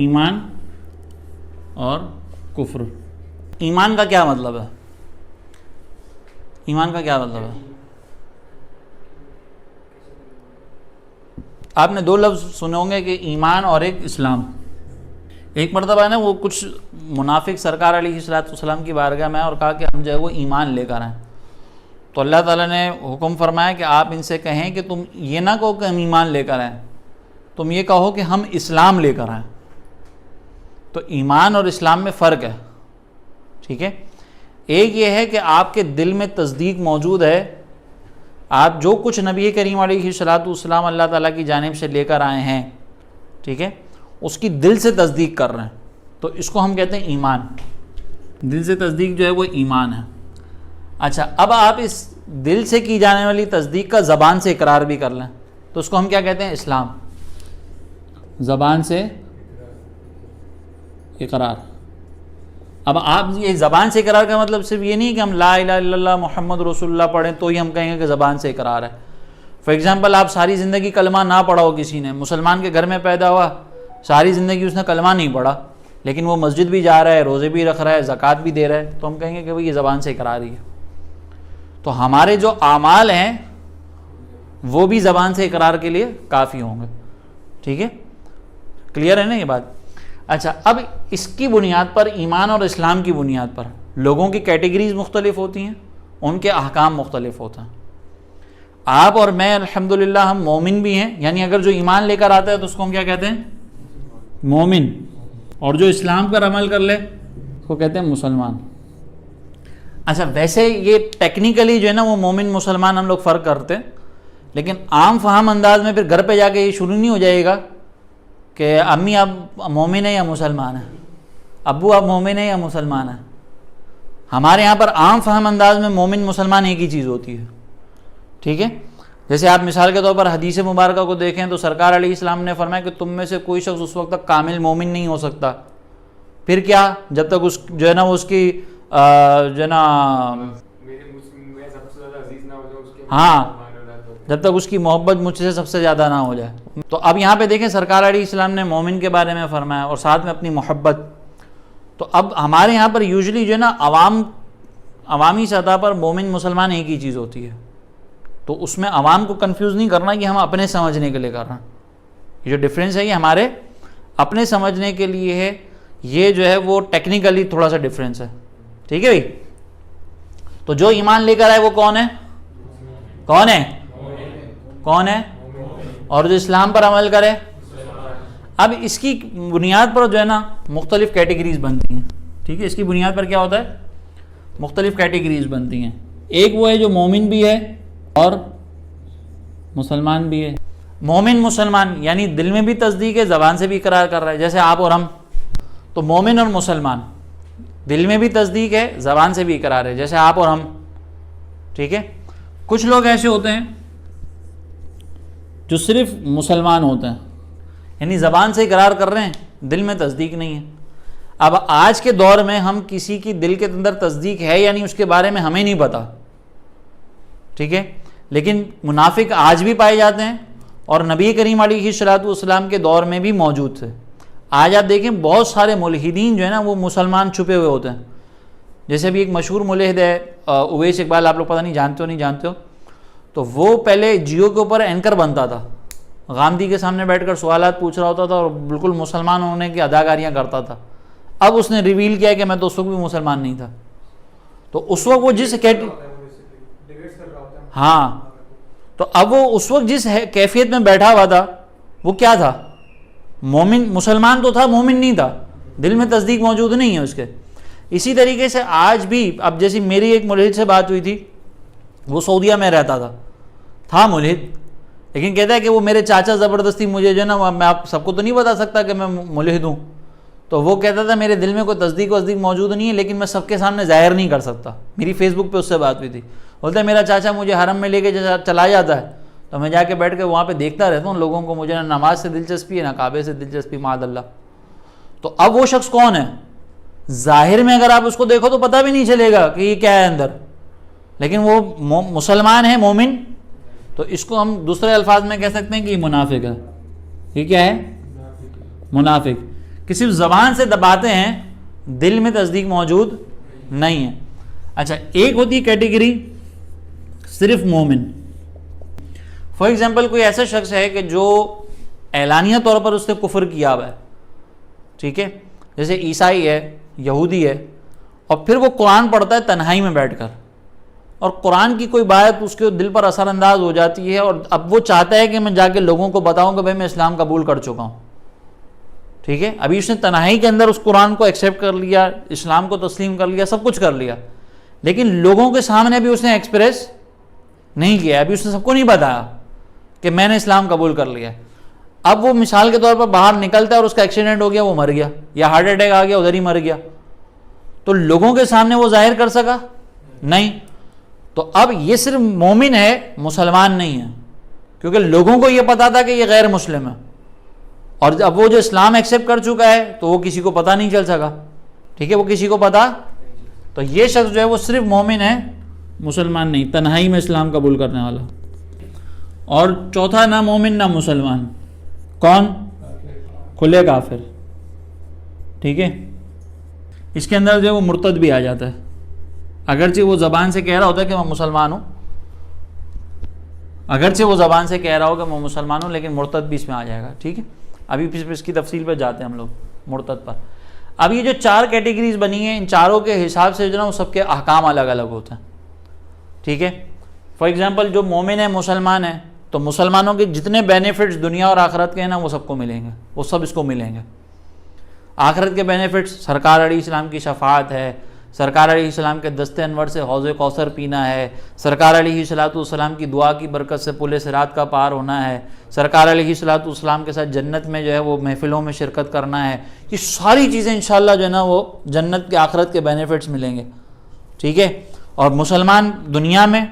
ایمان اور کفر. ایمان کا کیا مطلب ہے؟ ایمان کا کیا مطلب ہے؟ آپ نے دو لفظ سنے ہوں گے کہ ایمان اور ایک اسلام. ایک مرتبہ ہے نا وہ کچھ منافق سرکار علیہ السلام کی بارگاہ میں اور کہا کہ ہم جو ہے وہ ایمان لے کر آئیں. تو اللہ تعالیٰ نے حکم فرمایا کہ آپ ان سے کہیں کہ تم یہ نہ کہو کہ ہم ایمان لے کر آئیں، تم یہ کہو کہ ہم اسلام لے کر آئیں. تو ایمان اور اسلام میں فرق ہے. ٹھیک ہے، ایک یہ ہے کہ آپ کے دل میں تصدیق موجود ہے، آپ جو کچھ نبی کریم علیہ السلام اللہ تعالیٰ کی جانب سے لے کر آئے ہیں، ٹھیک ہے، اس کی دل سے تصدیق کر رہے ہیں، تو اس کو ہم کہتے ہیں ایمان. دل سے تصدیق جو ہے وہ ایمان ہے. اچھا، اب آپ اس دل سے کی جانے والی تصدیق کا زبان سے اقرار بھی کر لیں تو اس کو ہم کیا کہتے ہیں؟ اسلام. زبان سے اقرار. اب آپ یہ زبان سے اقرار کا مطلب صرف یہ نہیں کہ ہم لا الہ الا اللہ محمد رسول اللہ پڑھیں تو ہی ہم کہیں گے کہ زبان سے اقرار ہے. فار ایگزامپل آپ ساری زندگی کلمہ نہ پڑھا ہو، کسی نے مسلمان کے گھر میں پیدا ہوا، ساری زندگی اس نے کلمہ نہیں پڑھا، لیکن وہ مسجد بھی جا رہا ہے، روزے بھی رکھ رہا ہے، زکوٰۃ بھی دے رہا ہے، تو ہم کہیں گے کہ بھئی یہ زبان سے اقرار ہی ہے. تو ہمارے جو اعمال ہیں وہ بھی زبان سے اقرار کے لیے کافی ہوں گے. ٹھیک ہے، کلیئر ہے نا یہ بات؟ اچھا، اب اس کی بنیاد پر، ایمان اور اسلام کی بنیاد پر لوگوں کی کیٹیگریز مختلف ہوتی ہیں، ان کے احکام مختلف ہوتے ہیں. آپ اور میں الحمدللہ ہم مومن بھی ہیں، یعنی اگر جو ایمان لے کر آتا ہے تو اس کو ہم کیا کہتے ہیں؟ مومن. اور جو اسلام پر عمل کر لے اس کو کہتے ہیں مسلمان. اچھا، ویسے یہ ٹیکنیکلی جو ہے نا وہ مومن مسلمان ہم لوگ فرق کرتے ہیں، لیکن عام فہم انداز میں پھر گھر پہ جا کے یہ شروع نہیں ہو جائے گا کہ امی آپ مومن ہیں یا مسلمان ہیں، ابو آپ مومن ہیں یا مسلمان ہیں. ہمارے یہاں پر عام فہم انداز میں مومن مسلمان ایک ہی چیز ہوتی ہے. ٹھیک ہے، جیسے آپ مثال کے طور پر حدیث مبارکہ کو دیکھیں تو سرکار علیہ السلام نے فرمایا کہ تم میں سے کوئی شخص اس وقت تک کامل مومن نہیں ہو سکتا. پھر کیا؟ جب تک اس جو ہے نا وہ اس کی جو ہے نا ہاں جب تک اس کی محبت مجھ سے سب سے زیادہ نہ ہو جائے. تو اب یہاں پہ دیکھیں سرکار علیہ السلام نے مومن کے بارے میں فرمایا اور ساتھ میں اپنی محبت. تو اب ہمارے یہاں پر یوزلی جو ہے نا عوامی سطح پر مومن مسلمان ایک ہی چیز ہوتی ہے، تو اس میں عوام کو کنفیوز نہیں کرنا کہ ہم اپنے سمجھنے کے لیے کر رہے ہیں. یہ جو ڈفرینس ہے یہ ہمارے اپنے سمجھنے کے لیے ہے، یہ جو ہے وہ ٹیکنیکلی تھوڑا سا ڈفرینس ہے. ٹھیک ہے بھائی؟ تو جو ایمان لے کر آئے وہ کون ہے؟ کون ہے؟ کون ہے؟ اور جو اسلام پر عمل کرے. اب اس کی بنیاد پر جو ہے نا مختلف کیٹیگریز بنتی ہیں. ٹھیک ہے، اس کی بنیاد پر کیا ہوتا ہے؟ مختلف کیٹیگریز بنتی ہیں. ایک وہ ہے جو مومن بھی ہے اور مسلمان بھی ہے. مومن مسلمان یعنی دل میں بھی تصدیق ہے، زبان سے بھی اقرار کر رہا ہے، جیسے آپ اور ہم. تو مومن اور مسلمان دل میں بھی تصدیق ہے، زبان سے بھی اقرار ہے، جیسے آپ اور ہم. ٹھیک ہے، کچھ لوگ ایسے ہوتے ہیں جو صرف مسلمان ہوتے ہیں، یعنی زبان سے اقرار کر رہے ہیں، دل میں تصدیق نہیں ہے. اب آج کے دور میں ہم کسی کی دل کے اندر تصدیق ہے یا نہیں اس کے بارے میں ہمیں نہیں پتا. ٹھیک ہے، لیکن منافق آج بھی پائے جاتے ہیں اور نبی کریم علیہ السلام کے دور میں بھی موجود تھے. آج آپ دیکھیں بہت سارے ملحدین جو ہے نا وہ مسلمان چھپے ہوئے ہوتے ہیں. جیسے بھی ایک مشہور ملحد ہے اویس اقبال، آپ لوگ پتہ نہیں جانتے ہو. تو وہ پہلے جیو کے اوپر اینکر بنتا تھا، غامدی کے سامنے بیٹھ کر سوالات پوچھ رہا ہوتا تھا اور بالکل مسلمان ہونے کی اداکاریاں کرتا تھا. اب اس نے ریویل کیا کہ میں تو اس وقت بھی مسلمان نہیں تھا. تو اس وقت وہ تو اب وہ اس وقت جس کیفیت میں بیٹھا ہوا تھا وہ کیا تھا؟ مومن. مسلمان تو تھا، مومن نہیں تھا، دل میں تصدیق موجود نہیں ہے اس کے. اسی طریقے سے آج بھی، اب جیسی میری ایک ملحد سے بات ہوئی تھی، وہ سعودیہ میں رہتا تھا ملحد، لیکن کہتا ہے کہ وہ میرے چاچا زبردستی مجھے جو ہے نا، میں آپ سب کو تو نہیں بتا سکتا کہ میں ملحد ہوں. تو وہ کہتا تھا میرے دل میں کوئی تصدیق موجود نہیں ہے، لیکن میں سب کے سامنے ظاہر نہیں کر سکتا. میری فیس بک پہ اس سے بات ہوئی تھی. بولتا ہے میرا چاچا مجھے حرم میں لے کے چلا جاتا ہے تو میں جا کے بیٹھ کے وہاں پہ دیکھتا رہتا ہوں لوگوں کو، مجھے نہ نماز سے دلچسپی ہے نہ کعبے سے دلچسپی، معاذ اللہ. تو اب وہ شخص کون ہے؟ ظاہر میں اگر آپ اس کو دیکھو تو پتہ بھی نہیں چلے گا کہ یہ کیا ہے اندر، لیکن وہ مسلمان ہے، مومن. تو اس کو ہم دوسرے الفاظ میں کہہ سکتے ہیں کہ یہ منافق ہے. یہ کیا ہے؟ منافق. کہ صرف زبان سے دباتے ہیں, دل میں تصدیق موجود نہیں ہے. اچھا, ایک ہوتی ہے کیٹیگری صرف مومن. فار ایگزامپل کوئی ایسا شخص ہے کہ جو اعلانیہ طور پر اس نے کفر کیا ہوا ہے, ٹھیک ہے, جیسے عیسائی ہے, یہودی ہے, اور پھر وہ قرآن پڑھتا ہے تنہائی میں بیٹھ کر, اور قرآن کی کوئی بات اس کے دل پر اثر انداز ہو جاتی ہے, اور اب وہ چاہتا ہے کہ میں جا کے لوگوں کو بتاؤں کہ بھائی میں اسلام قبول کر چکا ہوں, ٹھیک ہے. ابھی اس نے تنہائی کے اندر اس قرآن کو ایکسیپٹ کر لیا, اسلام کو تسلیم کر لیا, سب کچھ کر لیا, لیکن لوگوں کے سامنے بھی اس نے ایکسپریس نہیں کیا, ابھی اس نے سب کو نہیں بتایا کہ میں نے اسلام قبول کر لیا. اب وہ مثال کے طور پر باہر نکلتا ہے اور اس کا ایکسیڈنٹ ہو گیا, وہ مر گیا, یا ہارٹ اٹیک آ گیا, ادھر ہی مر گیا, تو لوگوں کے سامنے وہ ظاہر کر سکا نہیں. تو اب یہ صرف مومن ہے, مسلمان نہیں ہے, کیونکہ لوگوں کو یہ پتا تھا کہ یہ غیر مسلم ہے, اور اب وہ جو اسلام ایکسیپٹ کر چکا ہے تو وہ کسی کو پتہ نہیں چل سکا, ٹھیک ہے, وہ کسی کو پتا. تو یہ شخص جو ہے وہ صرف مومن ہے, مسلمان نہیں, تنہائی میں اسلام قبول کرنے والا. اور چوتھا, نہ مومن نہ مسلمان, کون؟ کھلے کافر, ٹھیک ہے. اس کے اندر جو ہے وہ مرتد بھی آ جاتا ہے, اگرچہ وہ زبان سے کہہ رہا ہوتا ہے کہ میں مسلمان ہوں, اگرچہ وہ زبان سے کہہ رہا ہو کہ میں مسلمان ہوں, لیکن مرتد بھی اس میں آ جائے گا, ٹھیک ہے. ابھی پھر اس کی تفصیل پہ جاتے ہیں ہم لوگ مرتد پر. اب یہ جو 4 کیٹیگریز بنی ہیں, ان چاروں کے حساب سے جو نا وہ سب کے احکام الگ الگ ہوتے ہیں, ٹھیک ہے. فار ایگزامپل جو مومن ہے, مسلمان ہے, تو مسلمانوں کے جتنے بینیفٹس دنیا اور آخرت کے ہیں نا وہ سب کو ملیں گے, وہ سب اس کو ملیں گے. آخرت کے بینیفٹس, سرکار علیہ السلام کی شفاعت ہے, سرکار علیہ السلام کے دست انور سے حوض کوثر پینا ہے, سرکار علیہ السلام کی دعا کی برکت سے پل صراط کا پار ہونا ہے, سرکار علیہ السلام کے ساتھ جنت میں جو ہے وہ محفلوں میں شرکت کرنا ہے. یہ ساری چیزیں انشاءاللہ جو ہے نا وہ جنت کے آخرت کے بینیفٹس ملیں گے, ٹھیک ہے. اور مسلمان دنیا میں,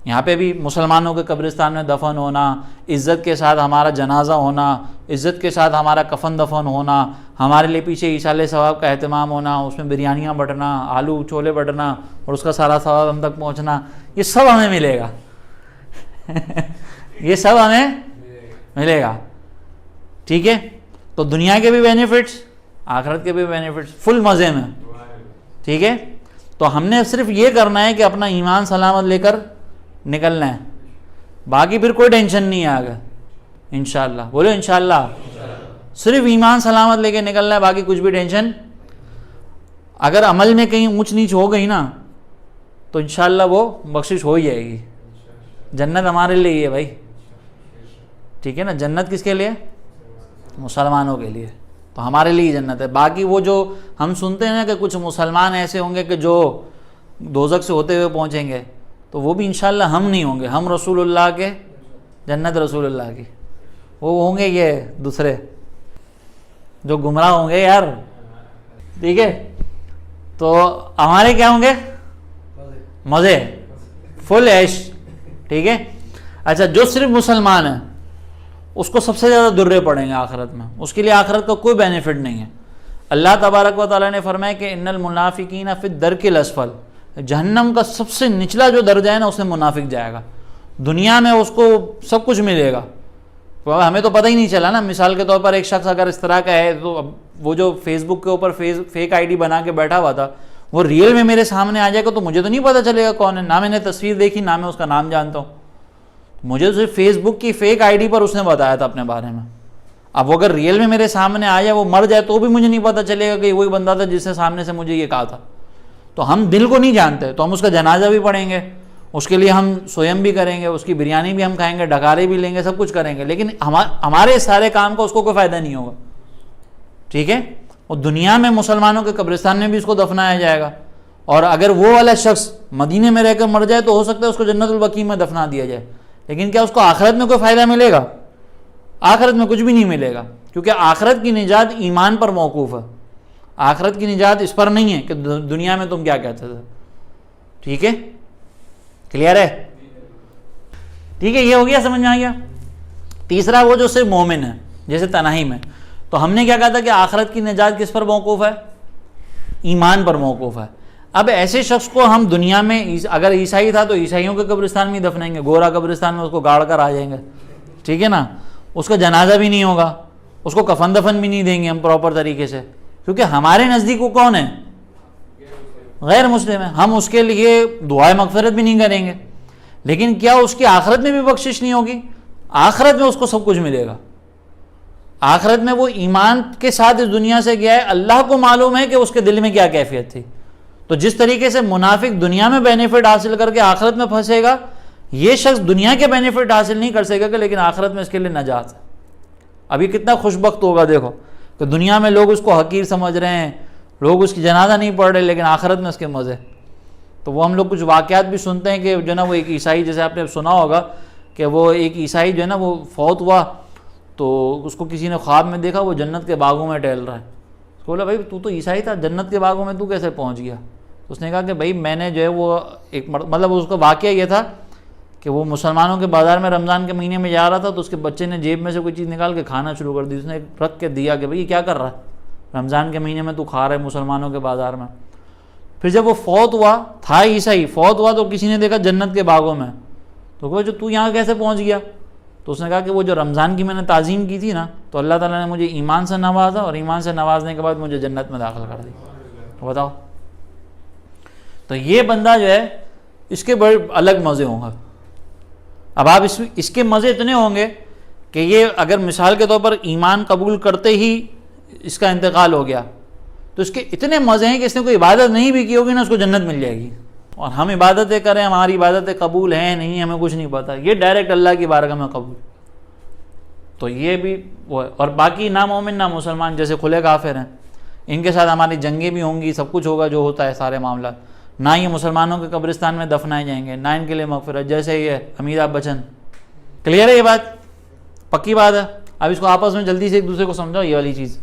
یہاں پہ بھی مسلمانوں کے قبرستان میں دفن ہونا, عزت کے ساتھ ہمارا جنازہ ہونا, عزت کے ساتھ ہمارا کفن دفن ہونا, ہمارے لیے پیچھے ایصال ثواب کا اہتمام ہونا, اس میں بریانیاں بٹنا, آلو چھولے بٹنا, اور اس کا سارا ثواب ہم تک پہنچنا, یہ سب ہمیں ملے گا. یہ سب ہمیں ملے گا, ٹھیک ہے. تو دنیا کے بھی بینیفٹس, آخرت کے بھی بینیفٹس, فل مزے میں, ٹھیک ہے. تو ہم نے صرف یہ کرنا ہے کہ اپنا ایمان سلامت لے کر نکلنا ہے, باقی پھر کوئی ٹینشن نہیں ہے آگے انشاءاللہ. بولو انشاءاللہ. صرف ایمان سلامت لے کے نکلنا ہے, باقی کچھ بھی ٹینشن. اگر عمل میں کہیں اونچ نیچ ہو گئی نا تو انشاءاللہ وہ بخشش ہو ہی جائے گی. جنت ہمارے لیے ہی ہے بھائی, ٹھیک ہے نا. جنت کس کے لیے؟ مسلمانوں کے لیے. تو ہمارے لیے جنت ہے. باقی وہ جو ہم سنتے ہیں نا کہ کچھ مسلمان ایسے ہوں گے کہ جو دوزخ سے ہوتے ہوئے پہنچیں گے, تو وہ بھی انشاءاللہ ہم نہیں ہوں گے. ہم رسول اللہ کے, جنت رسول اللہ کی. وہ ہوں گے یہ دوسرے جو گمراہ ہوں گے یار, ٹھیک ہے. تو ہمارے کیا ہوں گے؟ مزے, فل عیش, ٹھیک ہے. اچھا, جو صرف مسلمان ہے اس کو سب سے زیادہ درے پڑیں گے آخرت میں, اس کے لیے آخرت کا کوئی بینیفٹ نہیں ہے. اللہ تبارک و تعالیٰ نے فرمایا کہ ان المنافقین فی الدرک الاسفل, جہنم کا سب سے نچلا جو درجہ ہے نا اس میں منافق جائے گا. دنیا میں اس کو سب کچھ ملے گا, ہمیں تو پتہ ہی نہیں چلا نا. مثال کے طور پر ایک شخص اگر اس طرح کا ہے, تو اب وہ جو فیس بک کے اوپر فیک آئی ڈی بنا کے بیٹھا ہوا تھا, وہ ریئل میں میرے سامنے آ جائے گا تو مجھے تو نہیں پتہ چلے گا کون ہے. نہ میں نے تصویر دیکھی, نہ میں اس کا نام جانتا ہوں. مجھے صرف فیس بک کی فیک آئی ڈی پر اس نے بتایا تھا اپنے بارے میں. اب وہ اگر ریئل میں میرے سامنے آ جائے, وہ مر جائے, تو بھی مجھے نہیں پتہ چلے گا کہ وہی بندہ تھا جس نے سامنے سے مجھے یہ کہا تھا. تو ہم دل کو نہیں جانتے, تو ہم اس کا جنازہ بھی پڑھیں گے, اس کے لیے ہم سویم بھی کریں گے, اس کی بریانی بھی ہم کھائیں گے, ڈکارے بھی لیں گے, سب کچھ کریں گے, لیکن ہمارے سارے کام کا اس کو کوئی فائدہ نہیں ہوگا, ٹھیک ہے. اور دنیا میں مسلمانوں کے قبرستان میں بھی اس کو دفنایا جائے گا. اور اگر وہ والا شخص مدینے میں رہ کر مر جائے تو ہو سکتا ہے اس کو جنت البقیع میں دفنا دیا جائے, لیکن کیا اس کو آخرت میں کوئی فائدہ ملے گا؟ آخرت میں کچھ بھی نہیں ملے گا, کیونکہ آخرت کی نجات ایمان پر موقوف ہے. آخرت کی نجات اس پر نہیں ہے کہ دنیا میں تم کیا کہتے تھے, ٹھیک ہے. کلیئر ہے؟ ٹھیک ہے, یہ ہو گیا, سمجھ میں آ گیا. تیسرا, وہ جو صرف مومن ہے, جیسے تنہائی میں, تو ہم نے کیا کہا تھا کہ آخرت کی نجات کس پر موقوف ہے؟ ایمان پر موقوف ہے. اب ایسے شخص کو ہم دنیا میں, اگر عیسائی تھا تو عیسائیوں کے قبرستان میں دفنائیں گے, گورا قبرستان میں اس کو گاڑ کر آ جائیں گے, ٹھیک ہے نا. اس کا جنازہ بھی نہیں ہوگا, اس کو کفن دفن بھی نہیں دیں گے ہم پراپر طریقے سے، کیونکہ ہمارے نزدیک وہ کون ہے؟ غیر مسلم ہے. ہم اس کے لیے دعائے مغفرت بھی نہیں کریں گے. لیکن کیا اس کی آخرت میں بھی بخشش نہیں ہوگی؟ آخرت میں اس کو سب کچھ ملے گا. آخرت میں وہ ایمان کے ساتھ اس دنیا سے گیا ہے، اللہ کو معلوم ہے کہ اس کے دل میں کیا کیفیت تھی. تو جس طریقے سے منافق دنیا میں بینیفٹ حاصل کر کے آخرت میں پھنسے گا، یہ شخص دنیا کے بینیفٹ حاصل نہیں کر سکے گا، لیکن آخرت میں اس کے لیے نجات ہے. اب یہ کتنا خوش بخت ہوگا دیکھو کہ دنیا میں لوگ اس کو حقیر سمجھ رہے ہیں، لوگ اس کی جنازہ نہیں پڑھ رہے، لیکن آخرت میں اس کے مزے. تو وہ ہم لوگ کچھ واقعات بھی سنتے ہیں کہ جو ہے نا وہ ایک عیسائی، جیسے آپ نے سنا ہوگا کہ وہ ایک عیسائی جو ہے نا وہ فوت ہوا، تو اس کو کسی نے خواب میں دیکھا وہ جنت کے باغوں میں ٹہل رہا ہے. اس کو بولا بھائی تو عیسائی تھا، جنت کے باغوں میں تو کیسے پہنچ گیا؟ تو اس نے کہا کہ بھائی میں نے جو ہے وہ ایک مطلب اس کا واقعہ یہ تھا کہ وہ مسلمانوں کے بازار میں رمضان کے مہینے میں جا رہا تھا، تو اس کے بچے نے جیب میں سے کوئی چیز نکال کے کھانا شروع کر دی. اس نے رکھ کے دیا کہ بھائی یہ کیا کر رہا ہے، رمضان کے مہینے میں تو کھا رہا ہے مسلمانوں کے بازار میں. پھر جب وہ فوت ہوا، تھا عیسائی، فوت ہوا تو کسی نے دیکھا جنت کے باغوں میں. تو کہ جو تو یہاں کیسے پہنچ گیا؟ تو اس نے کہا کہ وہ جو رمضان کی میں نے تعظیم کی تھی نا، تو اللہ تعالیٰ نے مجھے ایمان سے نوازا، اور ایمان سے نوازنے کے بعد مجھے جنت میں داخل کر دیا. بتاؤ. تو یہ بندہ جو ہے اس کے بڑے الگ مزے ہوں گے. اب آپ اس کے مزے اتنے ہوں گے کہ یہ اگر مثال کے طور پر ایمان قبول کرتے ہی اس کا انتقال ہو گیا تو اس کے اتنے مزے ہیں کہ اس نے کوئی عبادت نہیں بھی کی ہوگی نا، اس کو جنت مل جائے گی. اور ہم عبادتیں کریں، ہماری عبادتیں قبول ہیں نہیں، ہمیں کچھ نہیں پتا، یہ ڈائریکٹ اللہ کی بارگاہ میں قبول. تو یہ بھی وہ ہے. اور باقی نہ مومن نہ مسلمان جیسے کھلے کافر ہیں، ان کے ساتھ ہماری جنگیں بھی ہوں گی، سب کچھ ہوگا جو ہوتا ہے سارے معاملات. نہ یہ مسلمانوں کے قبرستان میں دفنائے جائیں گے، نہ ان کے لیے مغفرت، جیسے یہ امیتابھ بچن. کلیئر ہے یہ بات؟ پکی بات ہے. اب اس کو آپس میں جلدی سے ایک دوسرے کو سمجھاؤ یہ والی چیز.